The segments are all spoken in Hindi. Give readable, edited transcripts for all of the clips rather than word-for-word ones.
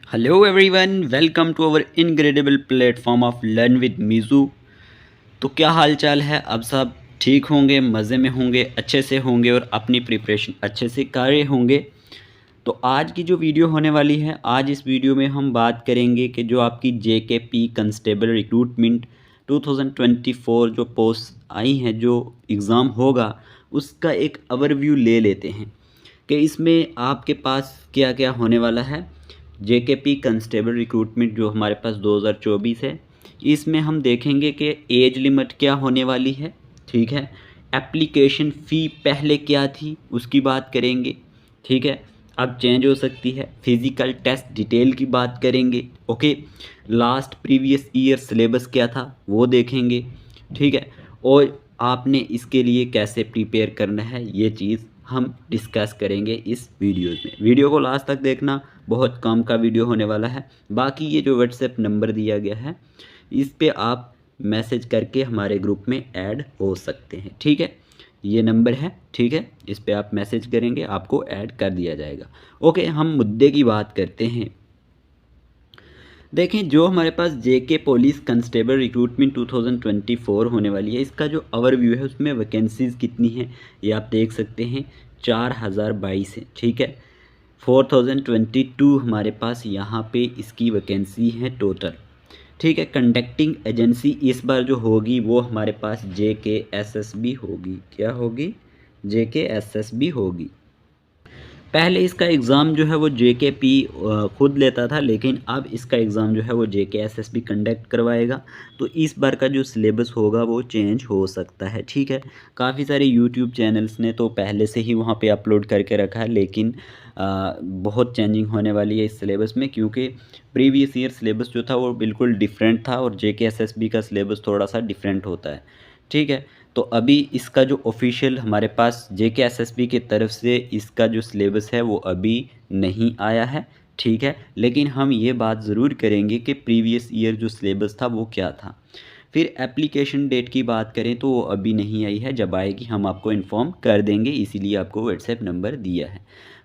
Hello everyone, welcome to our incredible platform of learn with मीज़ू। तो क्या हाल चाल है? अब सब ठीक होंगे, मज़े में होंगे, अच्छे से होंगे और अपनी प्रिपरेशन अच्छे से कर रहे होंगे। तो आज की जो वीडियो होने वाली है, आज इस वीडियो में हम बात करेंगे कि जो आपकी जेकेपी कंस्टेबल रिक्रूटमेंट 2024 जो पोस्ट आई हैं, जो एग्ज़ाम होगा, उसका एक ओवरव्यू ले लेते हैं कि इसमें आपके पास क्या क्या होने वाला है। जेकेपी कंस्टेबल रिक्रूटमेंट जो हमारे पास 2024 है, इसमें हम देखेंगे कि एज लिमिट क्या होने वाली है। ठीक है, एप्लीकेशन फ़ी पहले क्या थी उसकी बात करेंगे। ठीक है, अब चेंज हो सकती है। फिज़िकल टेस्ट डिटेल की बात करेंगे। Okay, last previous year syllabus क्या था वो देखेंगे। ठीक है, और आपने इसके लिए कैसे प्रिपेयर करना है, ये चीज़ हम डिस्कस करेंगे इस वीडियोज़ में। वीडियो को लास्ट तक देखना, बहुत काम का वीडियो होने वाला है। बाकी ये जो व्हाट्सएप नंबर दिया गया है, इस पे आप मैसेज करके हमारे ग्रुप में ऐड हो सकते हैं। ठीक है, ये नंबर है। ठीक है, इस पे आप मैसेज करेंगे, आपको ऐड कर दिया जाएगा। ओके, हम मुद्दे की बात करते हैं। देखें, जो हमारे पास जेके पुलिस कंस्टेबल रिक्रूटमेंट 2024 होने वाली है, इसका जो ओवरव्यू है उसमें वैकेंसीज़ कितनी हैं ये आप देख सकते हैं। 4022 है। ठीक है, 4022 हमारे पास यहाँ पे इसकी वैकेंसी है टोटल। ठीक है, कंडक्टिंग एजेंसी इस बार जो होगी वो हमारे पास JKSSB होगी। क्या होगी? JKSSB होगी। पहले इसका एग्ज़ाम जो है वो JKP खुद लेता था, लेकिन अब इसका एग्ज़ाम जो है वो JKSSB कंडक्ट करवाएगा। तो इस बार का जो सिलेबस होगा वो चेंज हो सकता है। ठीक है, काफ़ी सारे यूट्यूब चैनल्स ने तो पहले से ही वहाँ पे अपलोड करके रखा है, लेकिन बहुत चेंजिंग होने वाली है इस सिलेबस में, क्योंकि प्रीवियस ईयर सिलेबस जो था वो बिल्कुल डिफरेंट था और JKSSB का सिलेबस थोड़ा सा डिफरेंट होता है। ठीक है, तो अभी इसका जो ऑफिशियल हमारे पास JKSSB की तरफ से इसका जो सिलेबस है वो अभी नहीं आया है। ठीक है, लेकिन हम ये बात ज़रूर करेंगे कि प्रीवियस ईयर जो सिलेबस था वो क्या था। फिर एप्लीकेशन डेट की बात करें तो वो अभी नहीं आई है, जब आएगी हम आपको इन्फॉर्म कर देंगे, इसीलिए आपको व्हाट्सएप नंबर दिया है।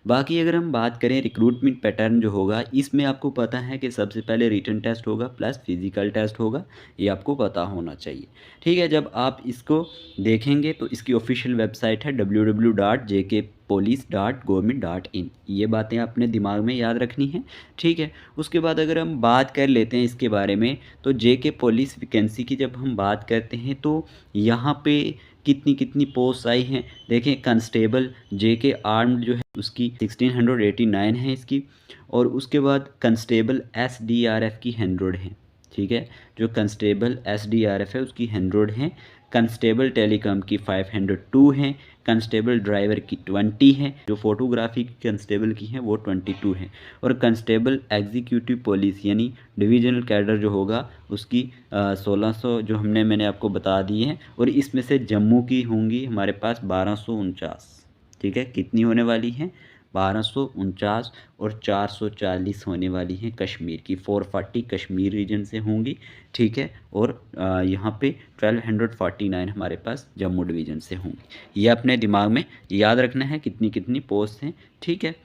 बाकी अगर हम बात करें रिक्रूटमेंट पैटर्न जो होगा, इसमें आपको पता है कि सबसे पहले रिटन टेस्ट होगा प्लस फिज़िकल टेस्ट होगा, ये आपको पता होना चाहिए। ठीक है, जब आप इसको देखेंगे तो इसकी ऑफिशियल वेबसाइट है www.jkpolice.government.in। ये बातें आपने दिमाग में याद रखनी है। ठीक है, उसके बाद अगर हम बात कर लेते हैं इसके बारे में, तो JK पुलिस वैकेंसी की जब हम बात करते हैं तो यहाँ पे कितनी कितनी पोस्ट आई हैं। देखें, कंस्टेबल JK आर्म्ड जो है उसकी 1689 है इसकी, और उसके बाद कंस्टेबल SDRF की 100 है। ठीक है, जो कंस्टेबल SDRF है उसकी 100 है। कंस्टेबल टेलीकॉम की 502 हैं। कंस्टेबल ड्राइवर की 20 हैं। जो फोटोग्राफी की कंस्टेबल की हैं वो 22 हैं। और कंस्टेबल एग्जीक्यूटिव पुलिस यानी डिविजनल कैडर जो होगा उसकी 1600 जो मैंने आपको बता दी है। और इसमें से जम्मू की होंगी हमारे पास 1249। ठीक है, कितनी होने वाली हैं? 1249। और 440 होने वाली हैं कश्मीर की। 440 कश्मीर रीजन से होंगी। ठीक है, और यहाँ पे 1249 हमारे पास जम्मू डिवीज़न से होंगी। ये अपने दिमाग में याद रखना है कितनी कितनी पोस्ट हैं। ठीक है,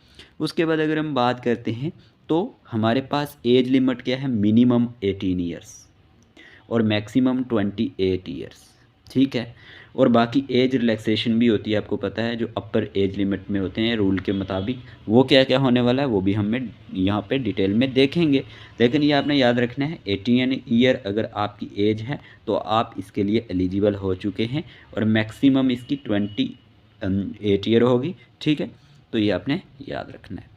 उसके बाद अगर हम बात करते हैं तो हमारे पास एज लिमिट क्या है? मिनिमम 18 ईयर्स और मैक्सिमम 28 ईयर्स। ठीक है, और बाकी एज रिलैक्सेशन भी होती है, आपको पता है, जो अपर एज लिमिट में होते हैं रूल के मुताबिक, वो क्या क्या होने वाला है वो भी हमें यहाँ पे डिटेल में देखेंगे। लेकिन ये आपने याद रखना है, 18 ईयर अगर आपकी एज है तो आप इसके लिए एलिजिबल हो चुके हैं, और मैक्सिमम इसकी 28 ईयर होगी। ठीक है, तो ये आपने याद रखना है।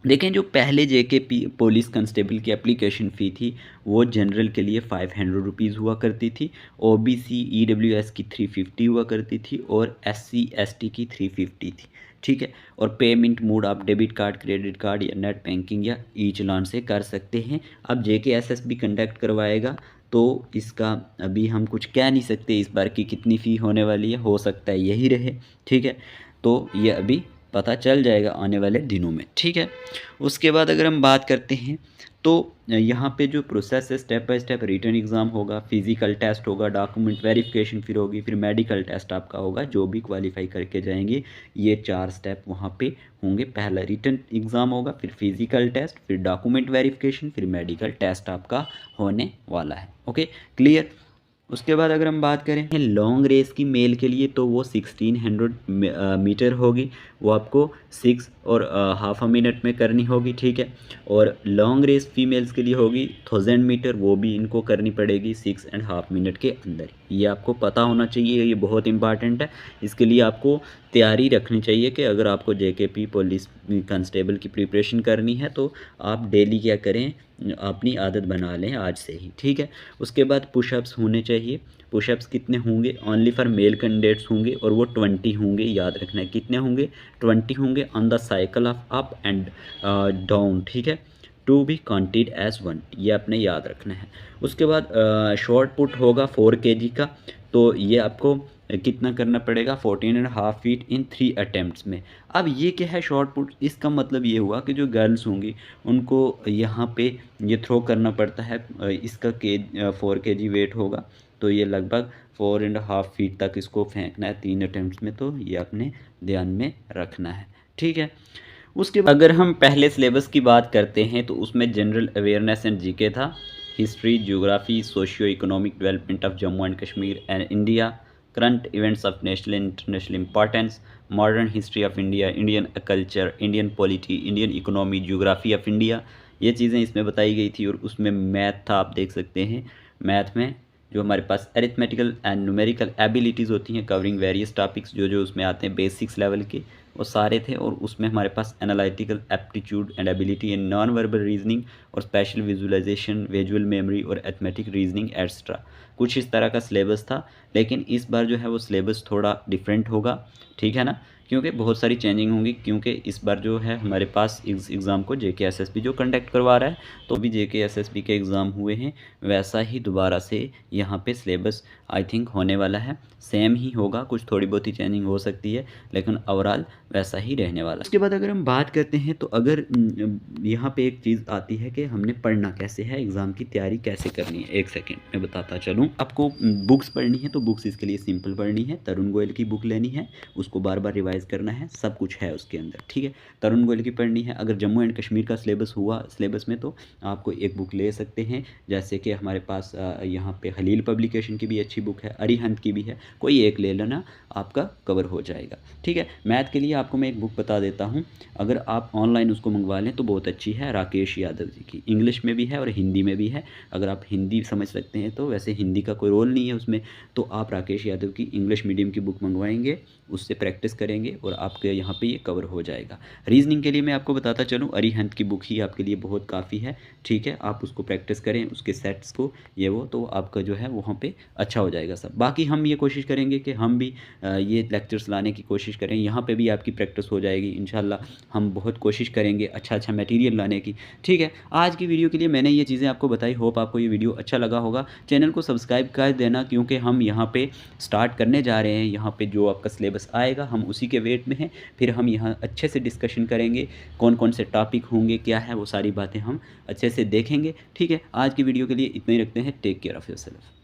देखें, जो पहले JK पुलिस कंस्टेबल की एप्लीकेशन फ़ी थी वो जनरल के लिए 500 रुपीज़ हुआ करती थी। OBC EWS की 350 हुआ करती थी, और SC ST की 350 थी। ठीक है, और पेमेंट मोड आप डेबिट कार्ड, क्रेडिट कार्ड या नेट बैंकिंग या ई चलान से कर सकते हैं। अब JKSSB कंडक्ट करवाएगा तो इसका अभी हम कुछ कह नहीं सकते इस बार की कितनी फ़ी होने वाली है, हो सकता है यही रहे। ठीक है, तो ये अभी पता चल जाएगा आने वाले दिनों में, ठीक है। उसके बाद अगर हम बात करते हैं तो यहाँ पे जो प्रोसेस है, step by step written exam होगा, फिजिकल टेस्ट होगा, डॉक्यूमेंट वेरिफिकेशन फिर होगी, फिर मेडिकल टेस्ट आपका होगा, जो भी क्वालिफाई करके जाएंगे ये 4 स्टेप वहाँ पे होंगे। पहला रिटन एग्ज़ाम होगा, फिर फिजिकल टेस्ट, फिर डॉक्यूमेंट वेरिफिकेशन, फिर मेडिकल टेस्ट आपका होने वाला है। Okay, clear. उसके बाद अगर हम बात करें लॉन्ग रेस की मेल के लिए तो वो 1600 मीटर होगी, वो आपको 6 और हाफ अ मिनट में करनी होगी, ठीक है। और लॉन्ग रेस फीमेल्स के लिए होगी 1000 मीटर, वो भी इनको करनी पड़ेगी 6.5 मिनट के अंदर। ये आपको पता होना चाहिए, ये बहुत इंपॉर्टेंट है। इसके लिए आपको तैयारी रखनी चाहिए कि अगर आपको जेकेपी पुलिस कांस्टेबल की प्रिपरेशन करनी है तो आप डेली क्या करें, अपनी आदत बना लें आज से ही, ठीक है। उसके बाद पुशअप्स होने चाहिए। पुशअप्स कितने होंगे, ओनली फॉर मेल कैंडिडेट्स होंगे और वो 20 होंगे, याद रखना है कितने होंगे, 20 होंगे on the cycle of up and down, ठीक है, टू बी काउंटेड एज 1, ये आपने याद रखना है। उसके बाद शॉर्ट पुट होगा 4 kg का, तो ये आपको कितना करना पड़ेगा, 14.5 फीट इन 3 अटैम्प्ट्स में। अब ये क्या है शॉर्ट पुट, इसका मतलब ये हुआ कि जो गर्ल्स होंगी उनको यहाँ पे ये थ्रो करना पड़ता है, इसका 4 kg वेट होगा, तो ये लगभग 4.5 फीट तक इसको फेंकना है 3 अटैम्प्ट्स में, तो ये अपने ध्यान में रखना है, ठीक है। उसके बाद अगर हम पहले सिलेबस की बात करते हैं तो उसमें जनरल अवेयरनेस एंड जीके था, history, geography, socio economic development of Jammu and Kashmir and India, current events of national and international importance, modern history of India, Indian culture, Indian polity, Indian economy, geography of India, ये चीज़ें इसमें बताई गई थी। और उसमें मैथ था, आप देख सकते हैं मैथ में जो हमारे पास अरिथमेटिकल एंड न्यूमेरिकल एबिलिटीज़ होती हैं कवरिंग वेरियस टॉपिक्स, जो जो उसमें आते हैं बेसिक्स लेवल के, वो सारे थे। और उसमें हमारे पास analytical aptitude and ability in non verbal reasoning और स्पेशल विजुअलाइजेशन, विजुअल मेमोरी और एथमेटिक रीजनिंग एक्स्ट्रा, कुछ इस तरह का सिलेबस था। लेकिन इस बार जो है वो सिलेबस थोड़ा डिफरेंट होगा, ठीक है ना, क्योंकि बहुत सारी चेंजिंग होंगी, क्योंकि इस बार जो है हमारे पास इस एग्ज़ाम को जेकेएसएसबी जो कंडक्ट करवा रहा है, तो भी जेकेएसएसबी के एग्ज़ाम हुए हैं वैसा ही दोबारा से यहाँ पे सिलेबस आई थिंक होने वाला है, सेम ही होगा, कुछ थोड़ी बहुत ही चेंजिंग हो सकती है लेकिन ओवरऑल वैसा ही रहने वाला। उसके बाद अगर हम बात करते हैं तो अगर यहाँ पे एक चीज़ आती है कि हमने पढ़ना कैसे है, एग्ज़ाम की तैयारी कैसे करनी है। एक सेकेंड मैं बताता चलूँ आपको। बुक्स पढ़नी है तो बुक्स इसके लिए सिंपल पढ़नी है, तरुण गोयल की बुक लेनी है, उसको बार बार रिवाइज़ करना है, सब कुछ है उसके अंदर, ठीक है। तरुण गोयल की पढ़नी है। अगर जम्मू एंड कश्मीर का सिलेबस हुआ सिलेबस में तो आपको एक बुक ले सकते हैं, जैसे कि हमारे पास यहाँ पे खलील पब्लिकेशन की भी अच्छी बुक है, अरिहंत की भी है, कोई एक ले लेना आपका कवर हो जाएगा, ठीक है। मैथ के लिए आपको मैं एक बुक बता देता हूँ, अगर आप ऑनलाइन उसको मंगवा लें तो बहुत अच्छी है, राकेश यादव जी की, इंग्लिश में भी है और हिंदी में भी है। अगर आप हिंदी समझ सकते हैं तो वैसे हिंदी का कोई रोल नहीं है उसमें, तो आप राकेश यादव की इंग्लिश मीडियम की बुक मंगवाएंगे, उससे प्रैक्टिस करेंगे और आपके यहाँ पे ये कवर हो जाएगा। रीजनिंग के लिए मैं आपको बताता चलूँ, अरिहंत की बुक ही आपके लिए बहुत काफ़ी है, ठीक है। आप उसको प्रैक्टिस करें, उसके सेट्स को ये वो, तो आपका जो है वहाँ पे अच्छा हो जाएगा सब। बाकी हम ये कोशिश करेंगे कि हम भी ये लेक्चर्स लाने की कोशिश करें, यहाँ पे भी आपकी प्रैक्टिस हो जाएगी इंशाल्लाह। हम बहुत कोशिश करेंगे अच्छा अच्छा मटेरियल लाने की, ठीक है। आज की वीडियो के लिए मैंने ये चीज़ें आपको बताई, होप आपको ये वीडियो अच्छा लगा होगा। चैनल को सब्सक्राइब कर देना, क्योंकि हम यहाँ पे स्टार्ट करने जा रहे हैं, यहाँ पे जो आपका सिलेबस आएगा हम उसी के वेट में हैं। फिर हम यहाँ अच्छे से डिस्कशन करेंगे, कौन कौन से टॉपिक होंगे, क्या है, वो सारी बातें हम अच्छे से देखेंगे, ठीक है। आज की वीडियो के लिए इतना ही रखते हैं। Take care of yourself.